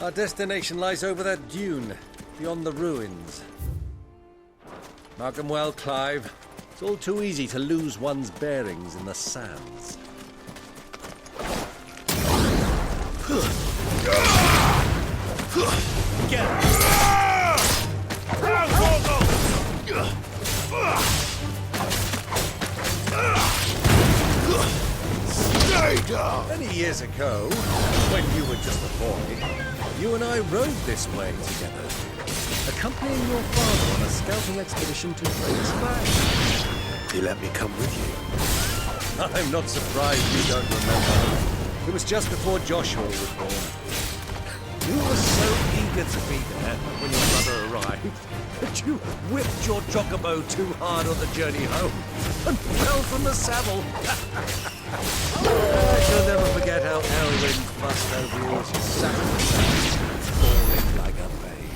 Our destination lies over that dune, beyond the ruins. Mark 'em well, Clive. It's all too easy to lose one's bearings in the sands. Get him! Stay down! Many years ago, when you were just a boy, you and I rode this way together, accompanying your father on a scouting expedition to Drake's Bay. You let me come with you. I'm not surprised you don't remember. It was just before Joshua was born. You were so eager to be there when your brother arrived that you whipped your chocobo too hard on the journey home and fell from the saddle. I shall never forget how Elwyn fussed over you as you sat in the sand, falling like a babe.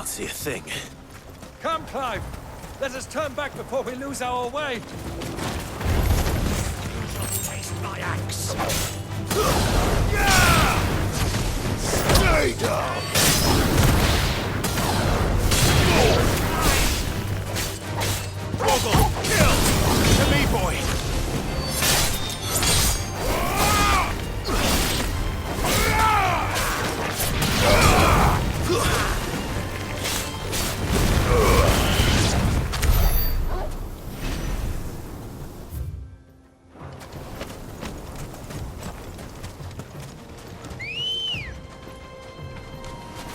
See a thing. Come, Clive! Let us turn back before we lose our way! Taste my axe! Stay down! Woggle! Kill! To me, boy!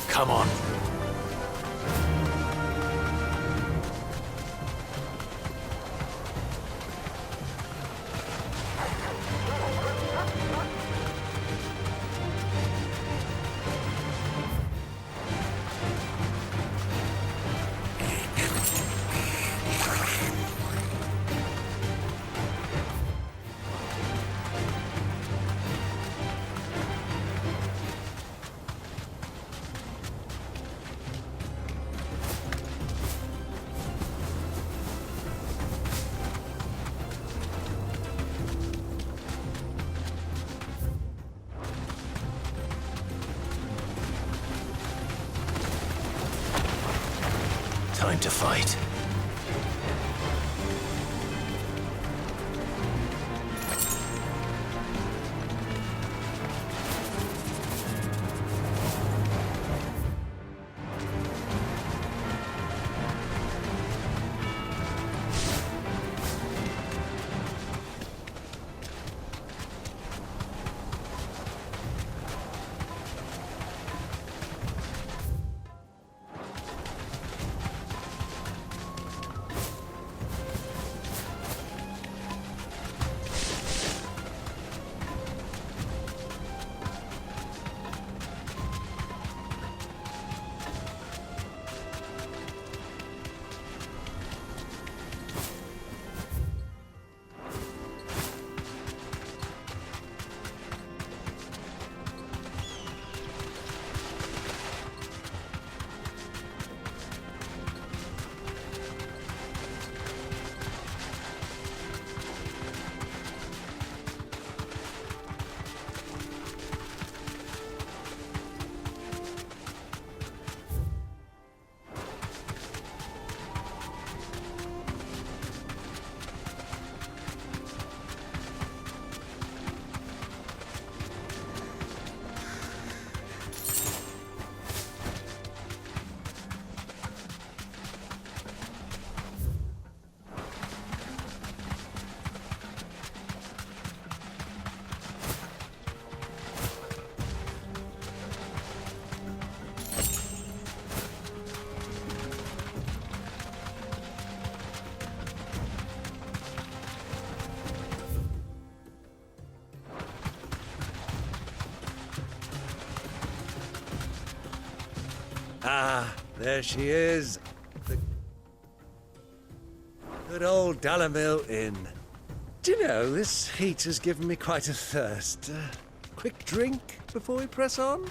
Come on. Time to fight. There she is. The good old Dalamil Inn. Do you know, this heat has given me quite a thirst. Quick drink before we press on?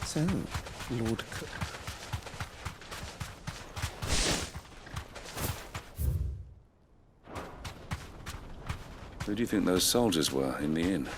So, Lord Cook. Who do you think those soldiers were in the inn?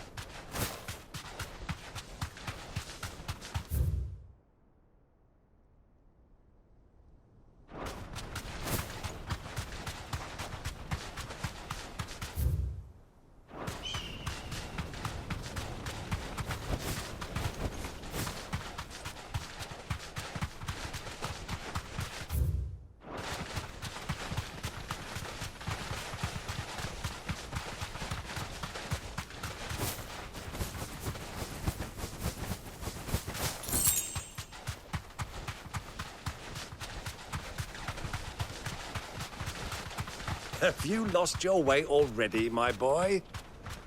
Have you lost your way already, my boy?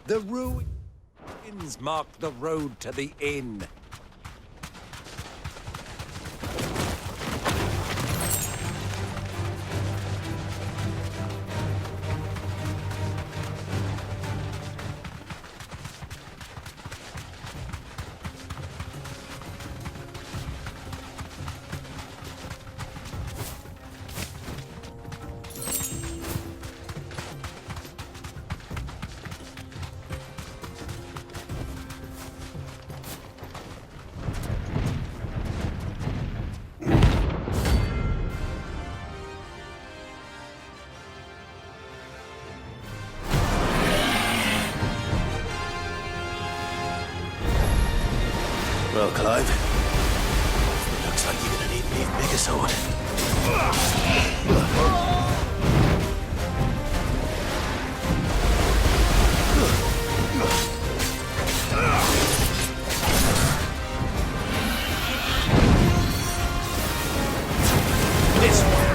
The ruins mark the road to the inn. Well, Clive, looks like you're gonna need an even bigger sword. This one.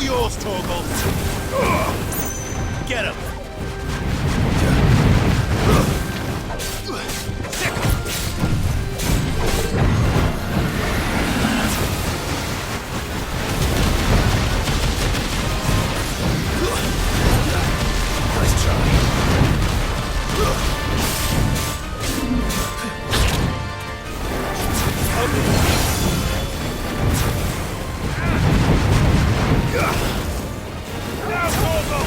yours, Torgal. Get him. Nice try. Now, Torgal.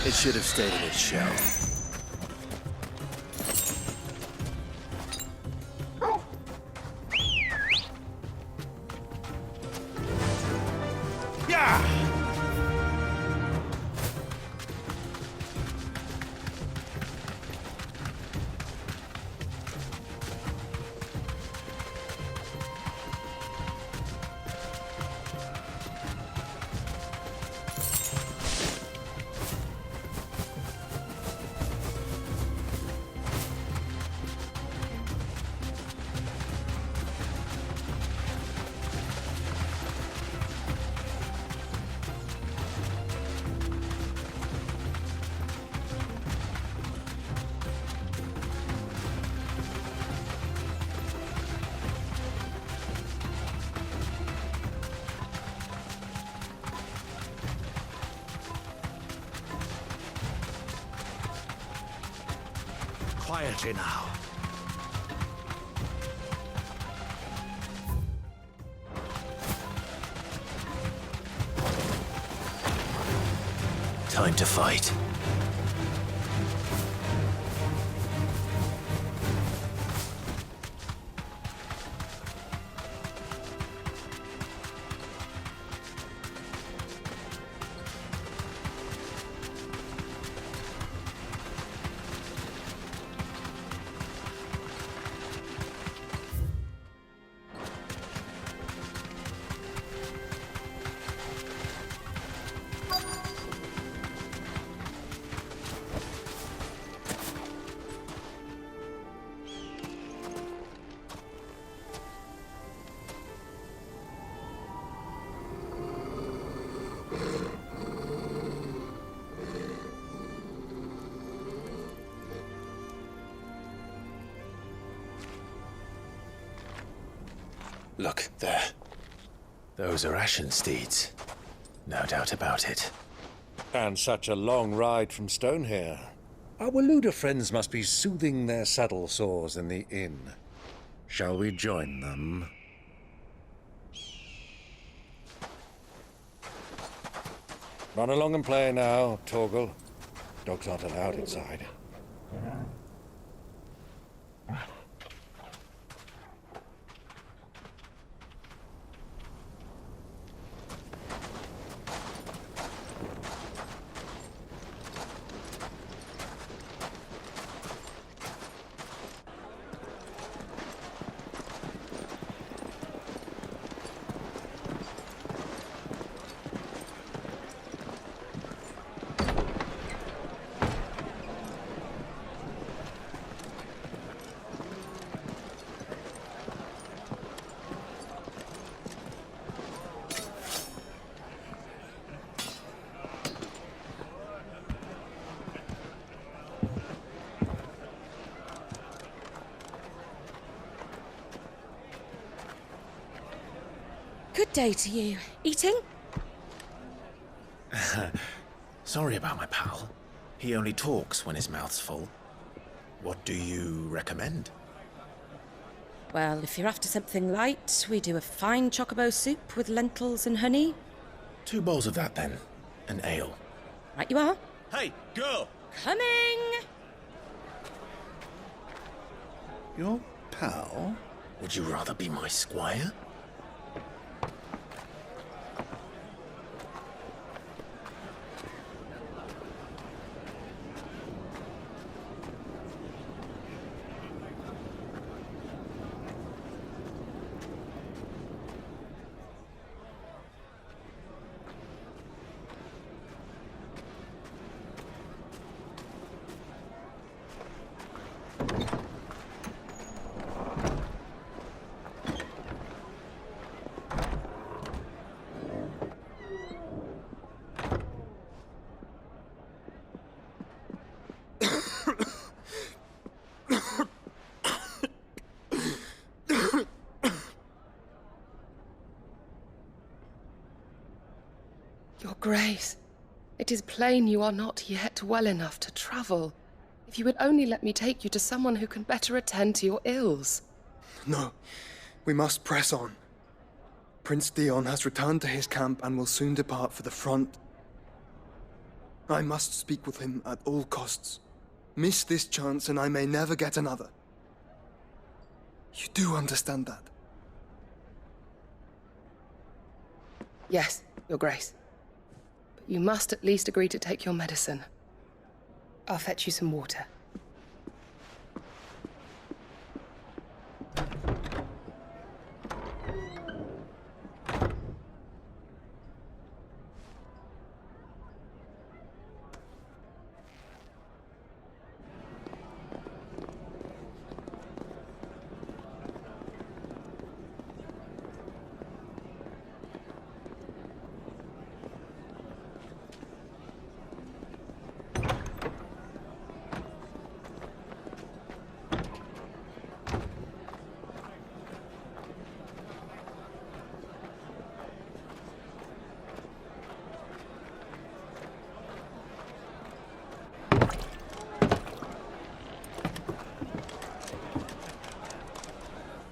It should have stayed in its shell. Yeah! Quietly now. Time to fight. Look, there. Those are Ashen steeds. No doubt about it. And such a long ride from Stone here. Our Waluda friends must be soothing their saddle sores in the inn. Shall we join them? Run along and play now, Torgal. Dogs aren't allowed inside. Good day to you. Eating? Sorry about my pal. He only talks when his mouth's full. What do you recommend? Well, if you're after something light, we do a fine chocobo soup with lentils and honey. 2 bowls of that, then. An ale. Right you are. Hey, girl! Coming! Your pal? Would you rather be my squire? Your Grace, it is plain you are not yet well enough to travel. If you would only let me take you to someone who can better attend to your ills. No, we must press on. Prince Theon has returned to his camp and will soon depart for the front. I must speak with him at all costs. Miss this chance and I may never get another. You do understand that? Yes, Your Grace. But you must at least agree to take your medicine. I'll fetch you some water.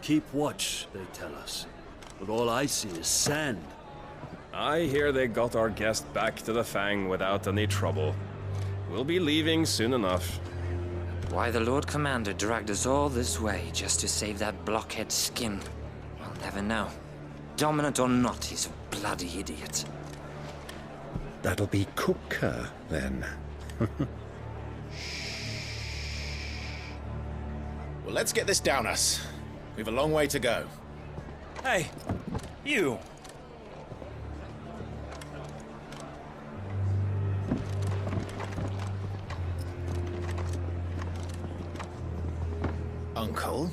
Keep watch, they tell us. But all I see is sand. I hear they got our guest back to the Fang without any trouble. We'll be leaving soon enough. Why the Lord Commander dragged us all this way just to save that blockhead skin, we'll never know. Dominant or not, he's a bloody idiot. That'll be Cooker, then. Well, let's get this down us. We've a long way to go. Hey, you! Uncle?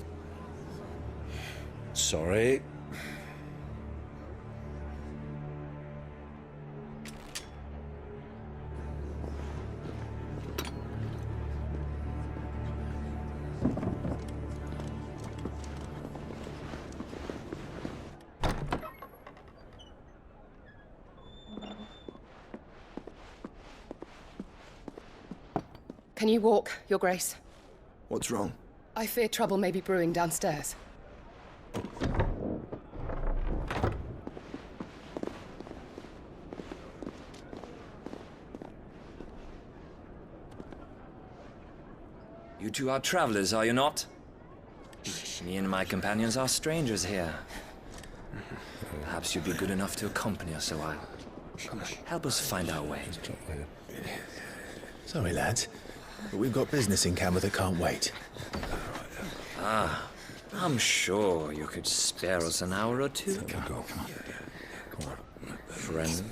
Sorry. Can you walk, Your Grace? What's wrong? I fear trouble may be brewing downstairs. You two are travelers, are you not? Me and my companions are strangers here. Perhaps you'd be good enough to accompany us a while. Help us find our way. Sorry, lads. But we've got business in camera that can't wait. I'm sure you could spare us an hour or two. Come on. Friend.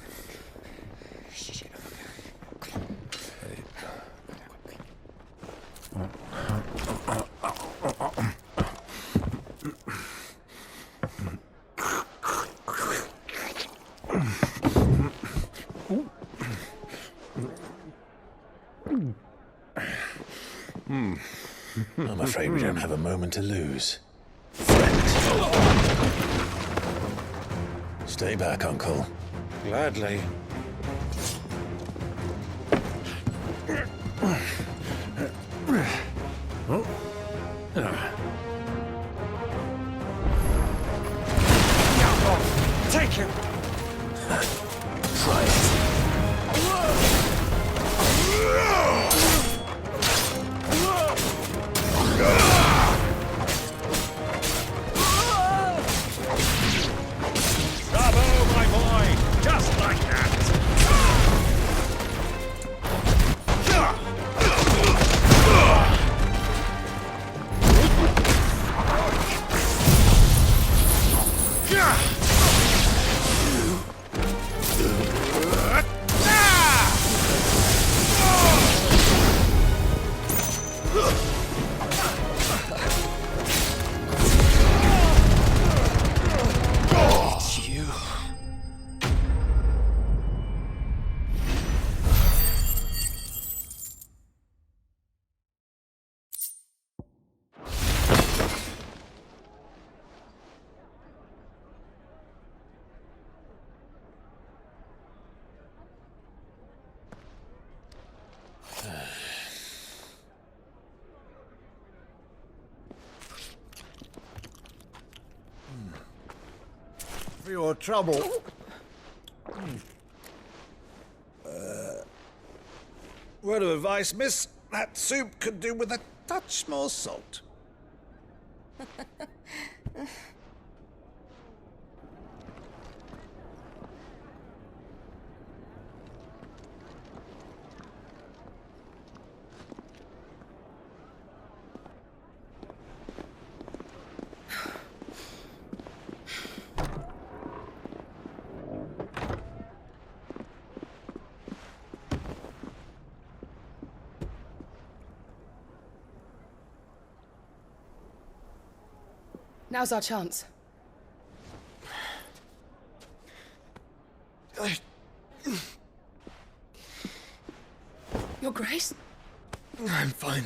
I'm afraid we don't have a moment to lose. Stay back, Uncle. Gladly. Take him! Try it. Bravo, my boy! Just like that! It's you. For your trouble. Word of advice, miss. That soup could do with a touch more salt. Now's our chance. Your Grace? I'm fine.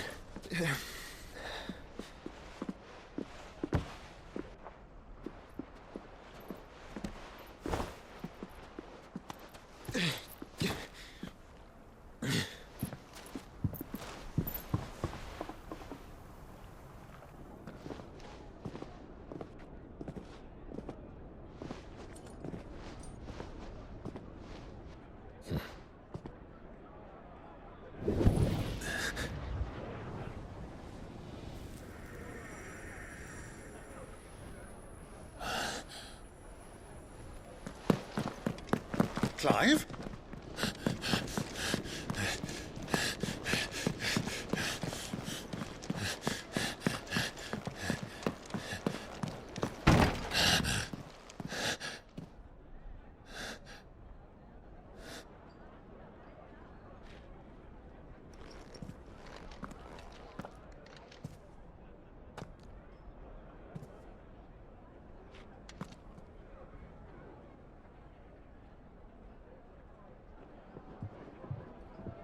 Clive?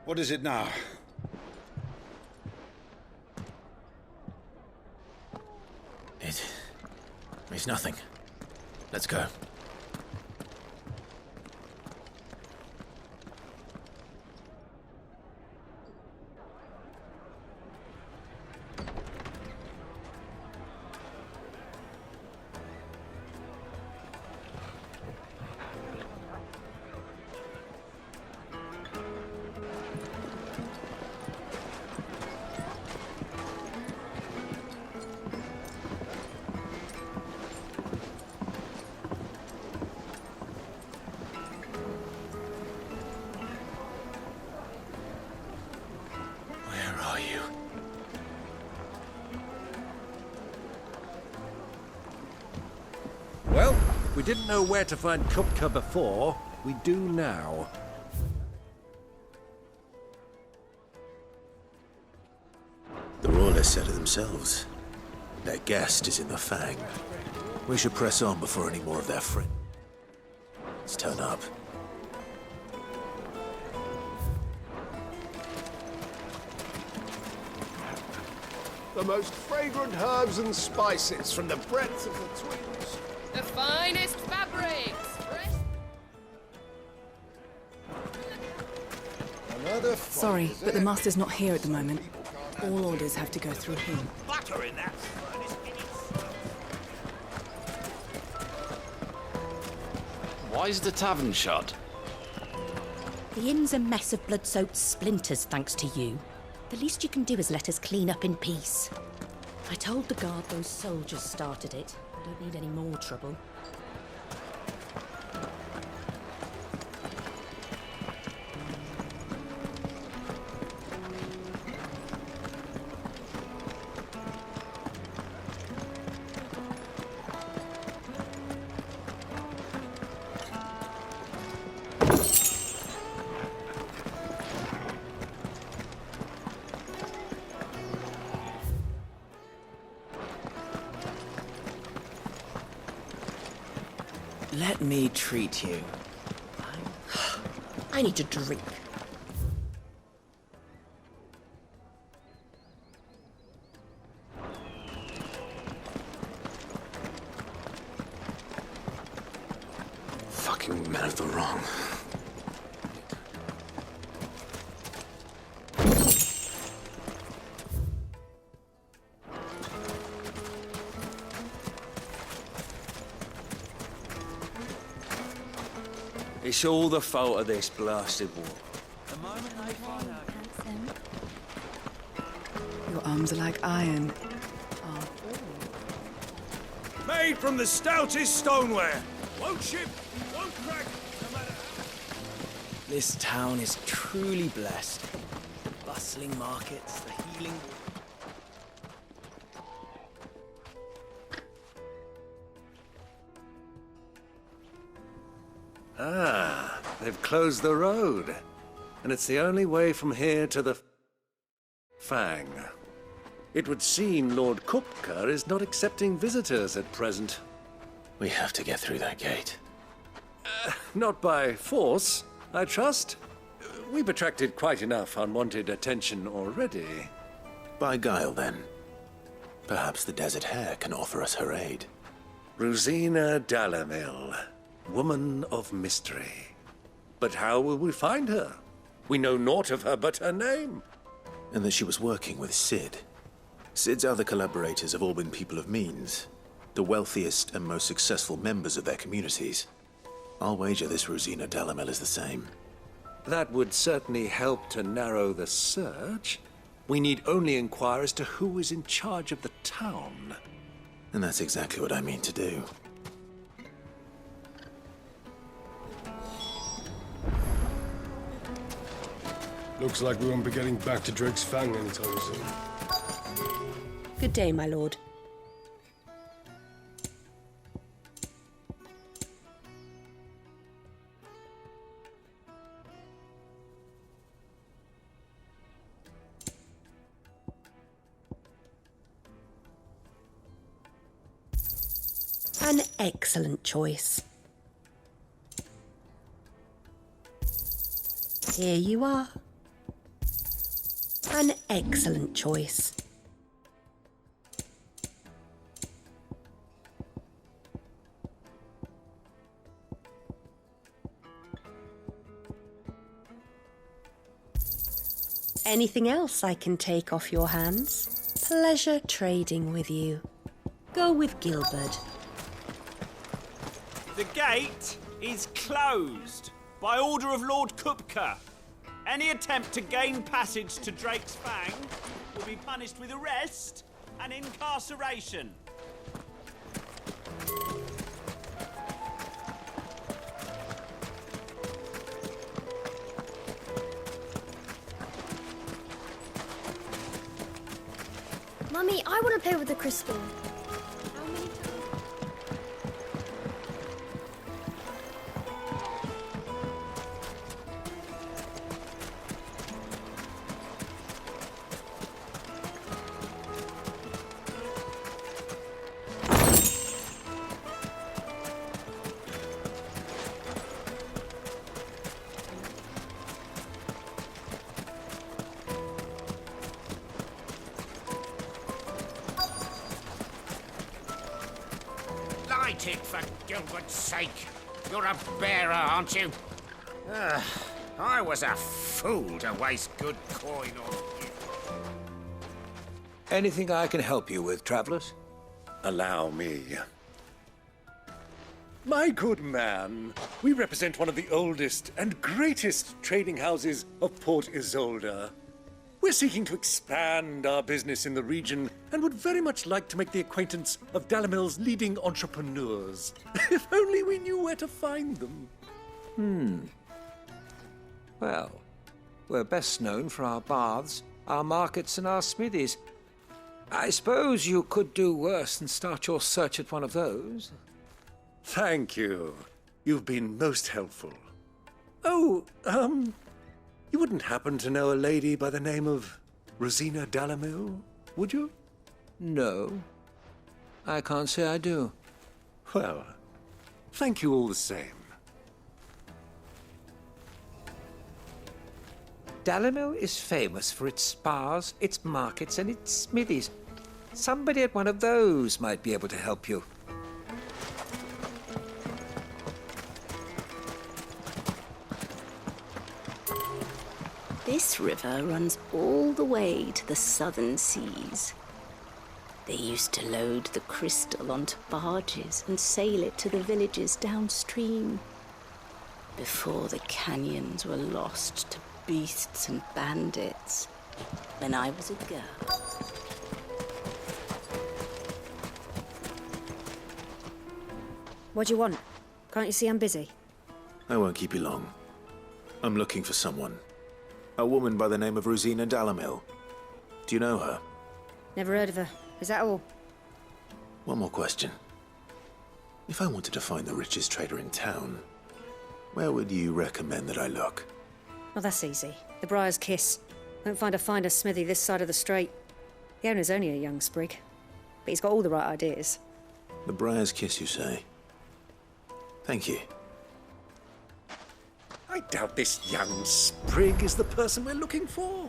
What is it now? It's nothing. Let's go. Well, we didn't know where to find Kupka before. We do now. The Royalists said it themselves. Their guest is in the Fang. We should press on before any more of their friends. Let's turn up. The most fragrant herbs and spices from the breadth of the Twins. The finest fabrics, murder. Sorry, but the Master's not here at the moment. All orders have to go through him. Butter in that. Why is the tavern shut? The inn's a mess of blood-soaked splinters, thanks to you. The least you can do is let us clean up in peace. I told the guard those soldiers started it. I don't need any more trouble. Let me treat you. I need a drink. Fucking men of the wrong. It's all the fault of this blasted war. Your arms are like iron. Made from the stoutest stoneware. Won't chip, won't crack, no matter This town is truly blessed. The bustling markets, the healing... Ah, they've closed the road. And it's the only way from here to the Fang. It would seem Lord Kupka is not accepting visitors at present. We have to get through that gate. Not by force, I trust. We've attracted quite enough unwanted attention already. By guile, then. Perhaps the Desert Hare can offer us her aid. Rosina Dalamil, woman of mystery. But how will we find her? We know naught of her but her name. And that she was working with Sid. Sid's other collaborators have all been people of means, the wealthiest and most successful members of their communities. I'll wager this Rosina Dalamil is the same. That would certainly help to narrow the search. We need only inquire as to who is in charge of the town. And that's exactly what I mean to do. Looks like we won't be getting back to Drake's Fang anytime soon. Good day, my lord. An excellent choice. Here you are. An excellent choice. Anything else I can take off your hands? Pleasure trading with you. Go with Gilbert. The gate is closed by order of Lord Kupka. Any attempt to gain passage to Drake's Fang will be punished with arrest and incarceration. Mummy, I want to play with the crystal. Light it, for Gilbert's sake. You're a bearer, aren't you? I was a fool to waste good coin on you. Anything I can help you with, travelers? Allow me. My good man, we represent one of the oldest and greatest trading houses of Port Isolde. We're seeking to expand our business in the region and would very much like to make the acquaintance of Dalamil's leading entrepreneurs. If only we knew where to find them. Well, we're best known for our baths, our markets, and our smithies. I suppose you could do worse than start your search at one of those. Thank you. You've been most helpful. Oh, you wouldn't happen to know a lady by the name of Rosina Dalamil, would you? No. I can't say I do. Well, thank you all the same. Dalamil is famous for its spas, its markets, and its smithies. Somebody at one of those might be able to help you. This river runs all the way to the southern seas. They used to load the crystal onto barges and sail it to the villages downstream, before the canyons were lost to beasts and bandits, when I was a girl. What do you want? Can't you see I'm busy? I won't keep you long. I'm looking for someone. A woman by the name of Rosina Dalamil. Do you know her? Never heard of her. Is that all? One more question. If I wanted to find the richest trader in town, where would you recommend that I look? Oh, that's easy. The Briar's Kiss. Won't find a finer smithy this side of the strait. The owner's only a young sprig, but he's got all the right ideas. The Briar's Kiss, you say? Thank you. I doubt this young sprig is the person we're looking for.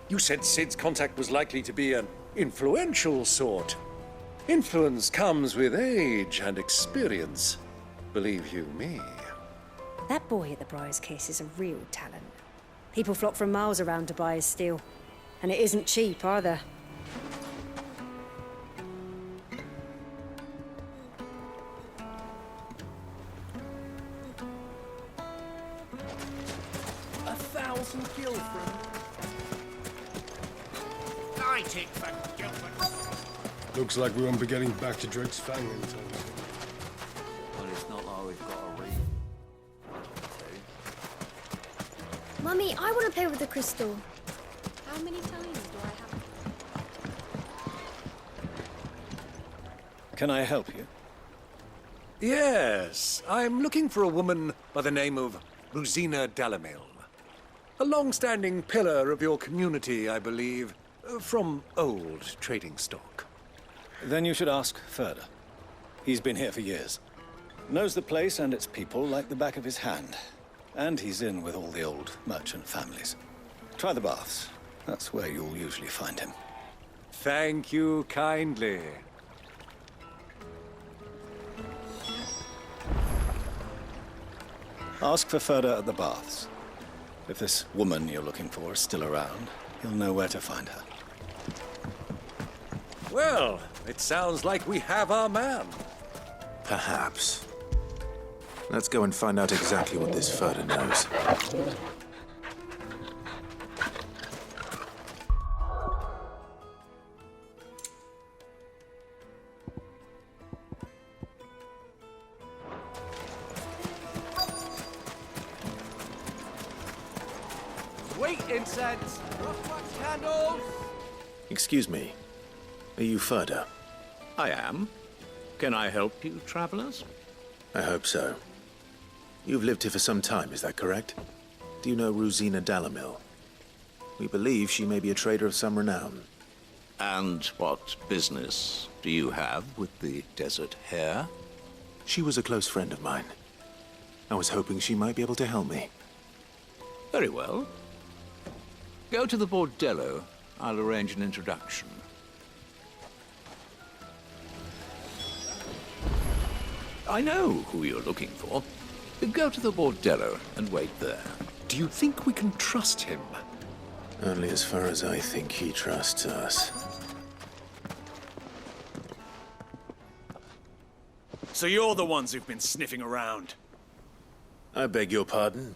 You said Sid's contact was likely to be an influential sort. Influence comes with age and experience. Believe you me. That boy at the Briar's Kiss is a real talent. People flock from miles around to buy his steel. And it isn't cheap either. Looks like we won't be getting back to Drake's Fang in time. Well, it's not like we've got a read. Mummy, I want to play with the crystal. How many times do I have to... Can I help you? Yes, I'm looking for a woman by the name of Rosina Dalamil. A long-standing pillar of your community, I believe, from old trading stock. Then you should ask Ferda. He's been here for years. Knows the place and its people like the back of his hand. And he's in with all the old merchant families. Try the baths. That's where you'll usually find him. Thank you kindly. Ask for Ferda at the baths. If this woman you're looking for is still around, you'll know where to find her. Well, it sounds like we have our man. Perhaps. Let's go and find out exactly what this Ferda knows. Sweet incense! Rough wax candles! Excuse me. Are you Ferda? I am. Can I help you, travelers? I hope so. You've lived here for some time, is that correct? Do you know Rosina Dalamil? We believe she may be a trader of some renown. And what business do you have with the desert hare? She was a close friend of mine. I was hoping she might be able to help me. Very well. Go to the bordello. I'll arrange an introduction. I know who you're looking for. Go to the bordello and wait there. Do you think we can trust him? Only as far as I think he trusts us. So you're the ones who've been sniffing around? I beg your pardon?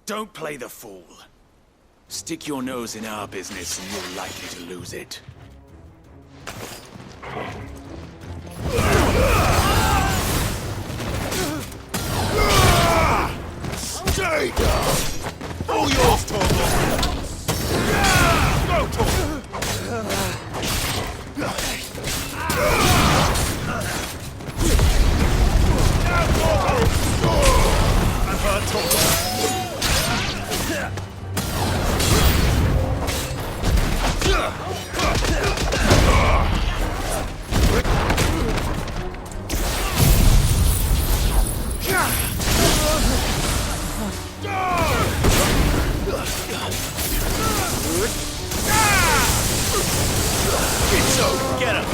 Don't play the fool. Stick your nose in our business and you're likely to lose it. Stay down! All yours, Torgal! Go, Torgal! I've heard Torgal. Get him!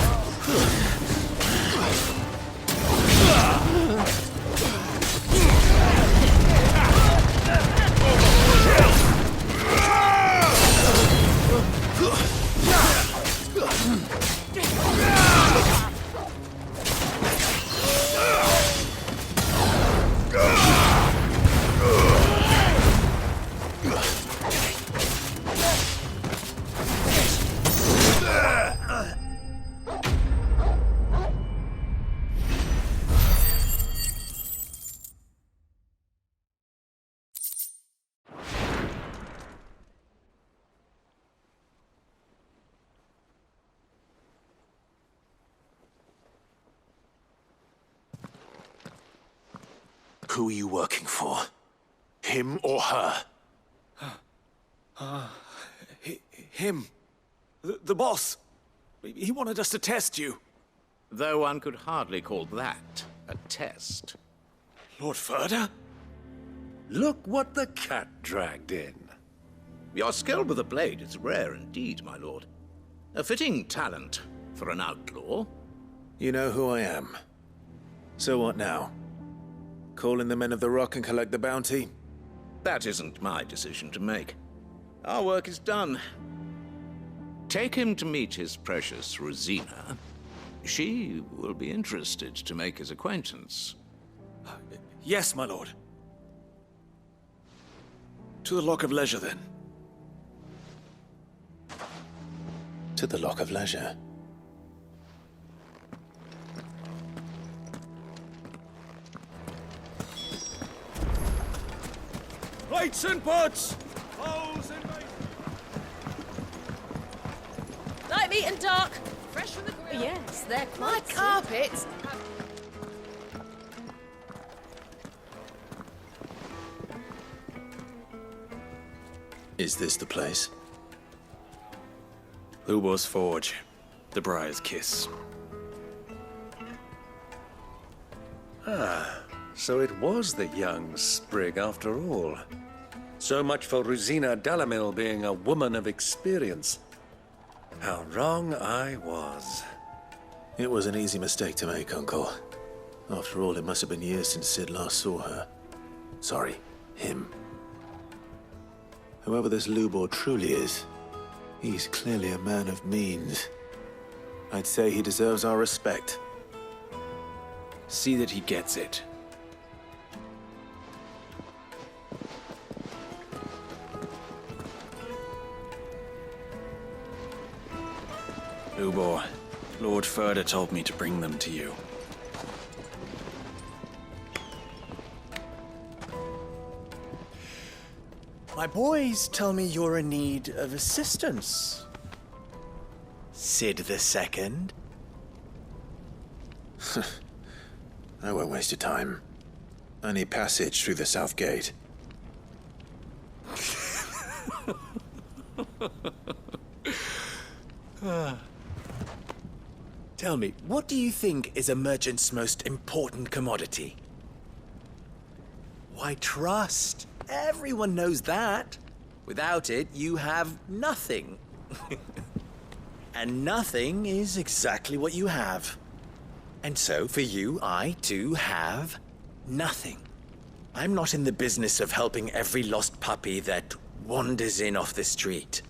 Who are you working for? Him or her? Him. The boss. He wanted us to test you. Though one could hardly call that a test. Lord Ferda? Look what the cat dragged in. Your skill with the blade is rare indeed, my lord. A fitting talent for an outlaw. You know who I am. So what now? Call in the men of the Rock and collect the bounty? That isn't my decision to make. Our work is done. Take him to meet his precious Rosina. She will be interested to make his acquaintance. Yes, my lord. To the Lock of Leisure, then. To the Lock of Leisure. Plates and pots! Bowls and Light meat and dark. Fresh from the grill. Yes, they're quite My carpets! Is this the place? Lubor's Forge. The Briar's Kiss. Ah, so it was the young sprig after all. So much for Rosina Dalamil being a woman of experience. How wrong I was. It was an easy mistake to make, Uncle. After all, it must have been years since Sid last saw her. Sorry, him. Whoever this Lubor truly is, he's clearly a man of means. I'd say he deserves our respect. See that he gets it. Lubor, Lord Ferda told me to bring them to you. My boys tell me you're in need of assistance. Sid the Second. I won't waste your time. I need passage through the south gate. Tell me, what do you think is a merchant's most important commodity? Why, trust. Everyone knows that. Without it, you have nothing. And nothing is exactly what you have. And so, for you, I, too, have nothing. I'm not in the business of helping every lost puppy that wanders in off the street.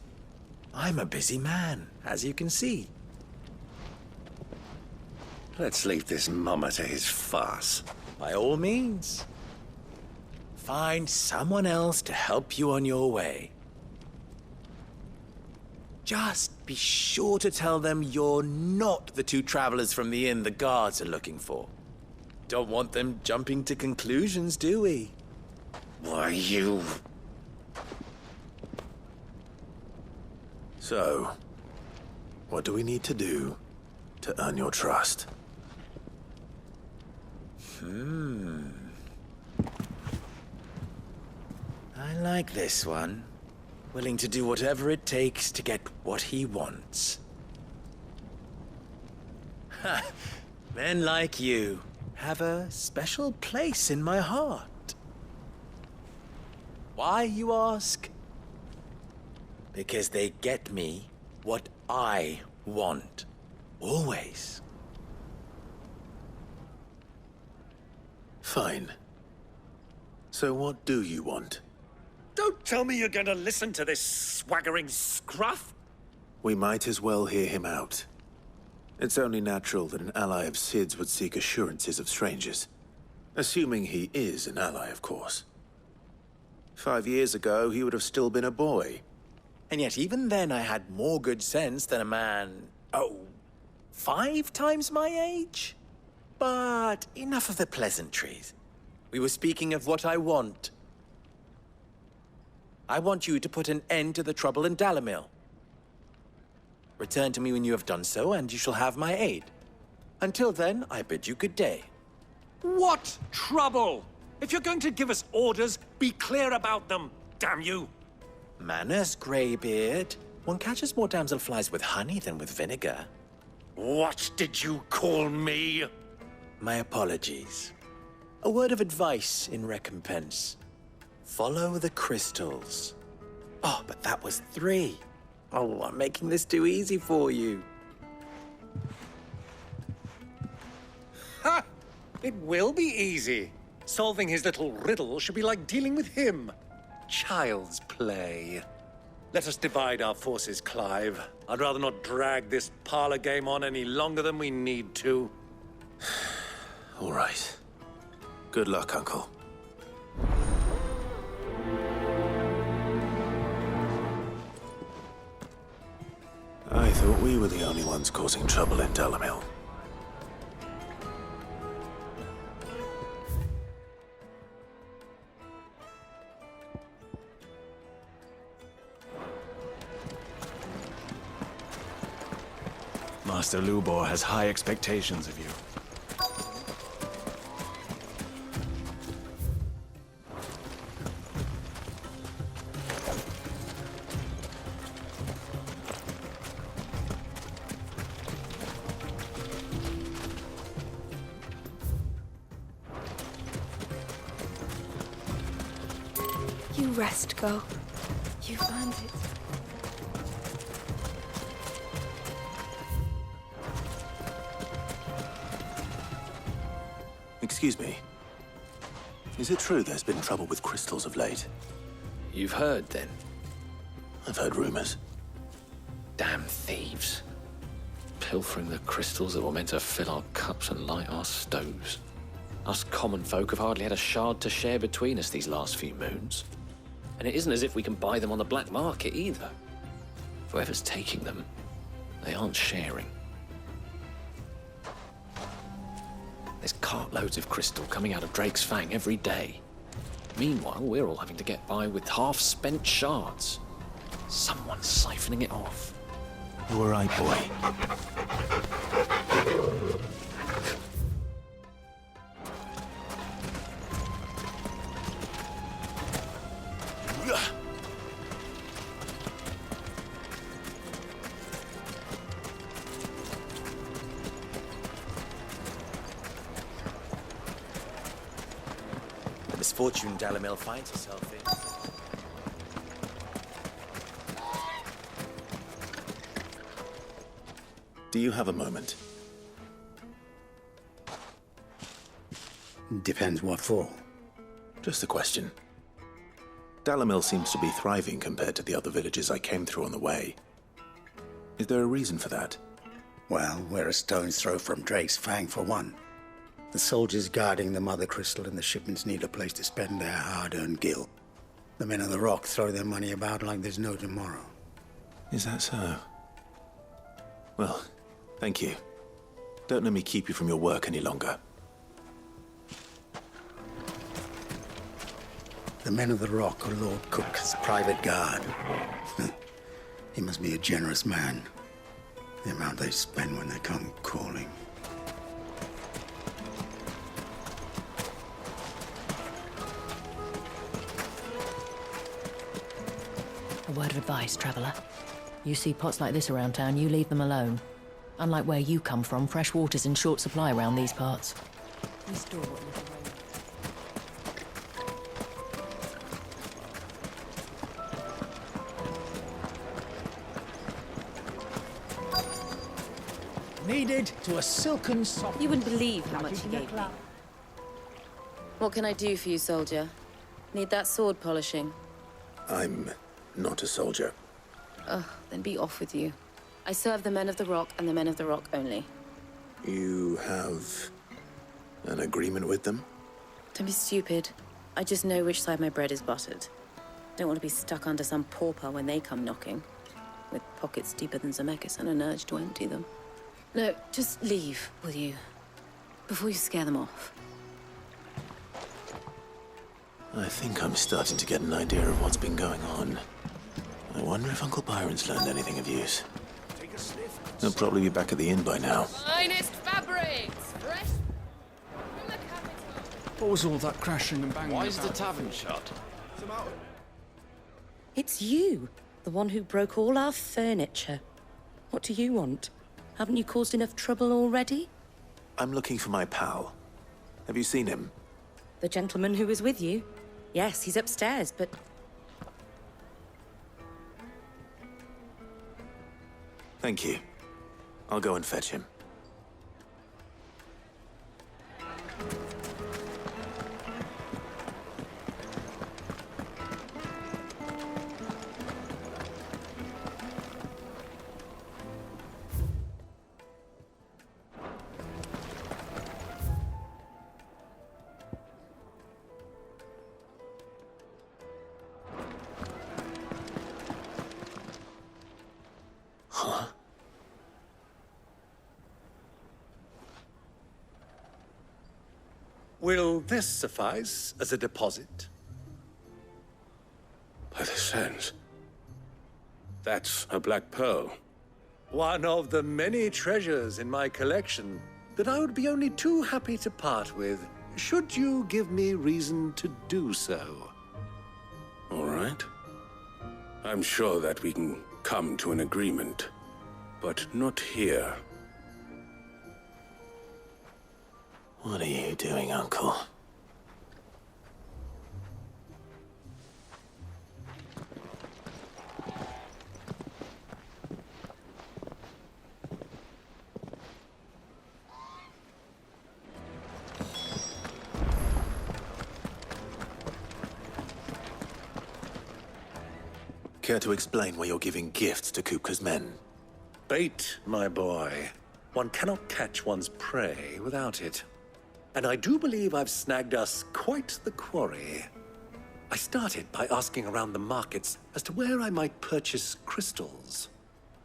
I'm a busy man, as you can see. Let's leave this mummer to his farce. By all means. Find someone else to help you on your way. Just be sure to tell them you're not the two travelers from the inn the guards are looking for. Don't want them jumping to conclusions, do we? Why, you... So, what do we need to do to earn your trust? I like this one. Willing to do whatever it takes to get what he wants. Ha! Men like you have a special place in my heart. Why, you ask? Because they get me what I want. Always. Fine. So what do you want? Don't tell me you're going to listen to this swaggering scruff! We might as well hear him out. It's only natural that an ally of Sid's would seek assurances of strangers. Assuming he is an ally, of course. 5 years ago, he would have still been a boy. And yet even then I had more good sense than a man, 5 times my age? But enough of the pleasantries. We were speaking of what I want. I want you to put an end to the trouble in Dalamil. Return to me when you have done so, and you shall have my aid. Until then, I bid you good day. What trouble? If you're going to give us orders, be clear about them, damn you! Manners, Greybeard. One catches more damselflies with honey than with vinegar. What did you call me? My apologies. A word of advice in recompense. Follow the crystals. Oh, but that was 3. Oh, I'm making this too easy for you. Ha! It will be easy. Solving his little riddle should be like dealing with him. Child's play. Let us divide our forces, Clive. I'd rather not drag this parlor game on any longer than we need to. All right. Good luck, Uncle. I thought we were the only ones causing trouble in Dalamil. Master Lubor has high expectations of you. You rest, girl. You've earned it. Excuse me. Is it true there's been trouble with crystals of late? You've heard, then? I've heard rumors. Damn thieves. Pilfering the crystals that were meant to fill our cups and light our stoves. Us common folk have hardly had a shard to share between us these last few moons. And it isn't as if we can buy them on the black market, either. Whoever's taking them, they aren't sharing. There's cartloads of crystal coming out of Drake's Fang every day. Meanwhile, we're all having to get by with half-spent shards. Someone's siphoning it off. You all right, boy? The misfortune Dalamil finds herself in. Do you have a moment? Depends what for. Just a question. Dalamil seems to be thriving compared to the other villages I came through on the way. Is there a reason for that? Well, we're a stone's throw from Drake's Fang, for one. The soldiers guarding the Mother Crystal and the shipments need a place to spend their hard-earned gil. The men of the Rock throw their money about like there's no tomorrow. Is that so? Well, thank you. Don't let me keep you from your work any longer. The men of the Rock are Lord Cook's private guard. He must be a generous man. The amount they spend when they come calling. A word of advice, traveller. You see pots like this around town, you leave them alone. Unlike where you come from, fresh water's in short supply around these parts. We store what little Needed to a silken soft... You wouldn't believe how much he gave me. What can I do for you, soldier? Need that sword polishing? I'm not a soldier. Oh, then be off with you. I serve the men of the Rock and the men of the Rock only. You have an agreement with them? Don't be stupid. I just know which side my bread is buttered. Don't want to be stuck under some pauper when they come knocking, with pockets deeper than Zemeckis and an urge to empty them. No, just leave, will you? Before you scare them off. I think I'm starting to get an idea of what's been going on. I wonder if Uncle Byron's learned anything of use. He'll probably be back at the inn by now. Finest fabrics! Fresh... What was all that crashing and banging? Why is the tavern shut? It's you, the one who broke all our furniture. What do you want? Haven't you caused enough trouble already? I'm looking for my pal. Have you seen him? The gentleman who was with you? Yes, he's upstairs, but... Thank you. I'll go and fetch him. Will this suffice as a deposit? By the sands. That's a black pearl. One of the many treasures in my collection that I would be only too happy to part with, should you give me reason to do so. All right. I'm sure that we can come to an agreement, but not here. What are you doing, Uncle? Care to explain why you're giving gifts to Kupka's men? Bait, my boy. One cannot catch one's prey without it. And I do believe I've snagged us quite the quarry. I started by asking around the markets as to where I might purchase crystals.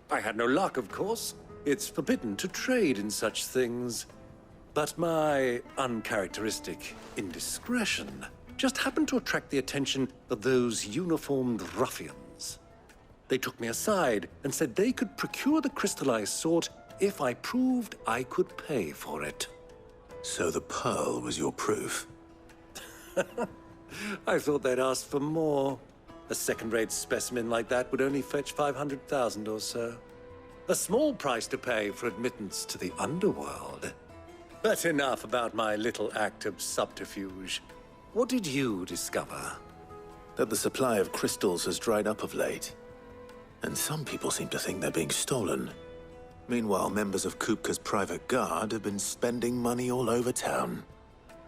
I had no luck, of course. It's forbidden to trade in such things. But my uncharacteristic indiscretion just happened to attract the attention of those uniformed ruffians. They took me aside and said they could procure the crystal I sought if I proved I could pay for it. So the pearl was your proof? I thought they'd ask for more. A second-rate specimen like that would only fetch 500,000 or so. A small price to pay for admittance to the underworld. But enough about my little act of subterfuge. What did you discover? That the supply of crystals has dried up of late. And some people seem to think they're being stolen. Meanwhile, members of Kupka's private guard have been spending money all over town.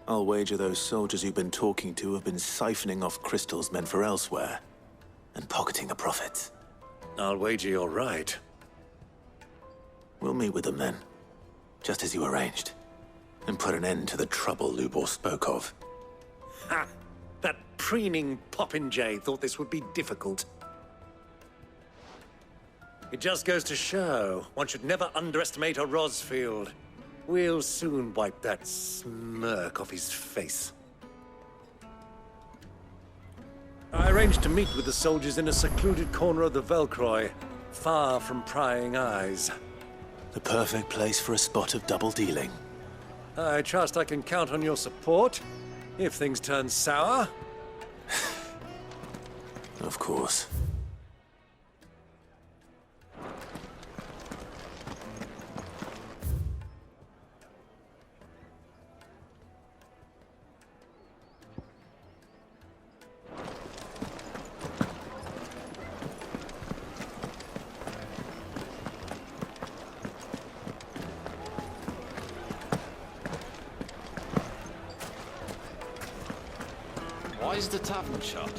I'll wager those soldiers you've been talking to have been siphoning off crystals meant for elsewhere, and pocketing the profits. I'll wager you're right. We'll meet with them then, just as you arranged, and put an end to the trouble Lubor spoke of. Ha! That preening popinjay thought this would be difficult. It just goes to show, one should never underestimate a Rosfield. We'll soon wipe that smirk off his face. I arranged to meet with the soldiers in a secluded corner of the Velcroy, far from prying eyes. The perfect place for a spot of double dealing. I trust I can count on your support, if things turn sour. Of course. Why is the tavern shut?